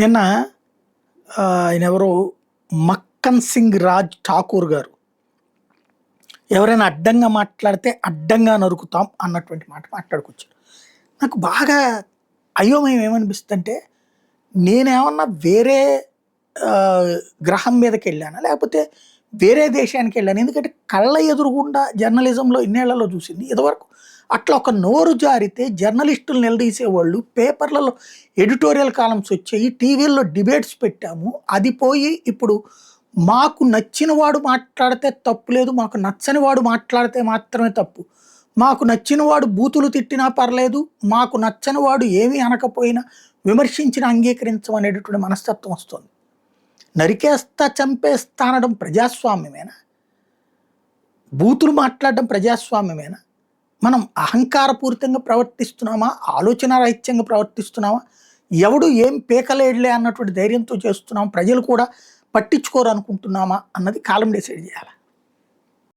నిన్న ఆయనెవరో మక్కన్ సింగ్ రాజ్ ఠాకూర్ గారు ఎవరైనా అడ్డంగా మాట్లాడితే అడ్డంగా నరుకుతాం అన్నటువంటి మాట మాట్లాడుకొచ్చారు. నాకు బాగా అయోమయం ఏమనిపిస్తుందంటే, నేనేమన్నా వేరే గ్రహం మీదకెళ్ళానా? లేకపోతే వేరే దేశానికెళ్ళానా? ఎందుకంటే కళ్ళ ఎదురుగుండా జర్నలిజంలో ఇన్నేళ్లలో చూసింది. ఇదివరకు అట్లా ఒక నోరు జారితే జర్నలిస్టులు నిలదీసేవాళ్ళు. పేపర్లలో ఎడిటోరియల్ కాలమ్స్ వచ్చాయి. టీవీల్లో డిబేట్స్ పెట్టాము. అది పోయి ఇప్పుడు మాకు నచ్చిన వాడు మాట్లాడితే తప్పు లేదు. మాకు నచ్చని వాడు మాట్లాడితే మాత్రమే తప్పు. మాకు నచ్చిన వాడు బూతులు తిట్టినా పర్లేదు. మాకు నచ్చని వాడు ఏమీ అనకపోయినా విమర్శించిన అంగీకరించమనేటటువంటి మనస్తత్వం వస్తుంది. నరికేస్తా, చంపేస్తా అనడం ప్రజాస్వామ్యమేనా? బూతులు మాట్లాడడం ప్రజాస్వామ్యమేనా? మనం అహంకారపూరితంగా ప్రవర్తిస్తున్నామా? ఆలోచనారాహిత్యంగా ప్రవర్తిస్తున్నామా? ఎవడు ఏం పీకలేడులే అన్నటువంటి ధైర్యంతో చేస్తున్నామా? ప్రజలు కూడా పట్టించుకోరు అనుకుంటున్నామా అన్నది కాలం డిసైడ్ చేయాలి.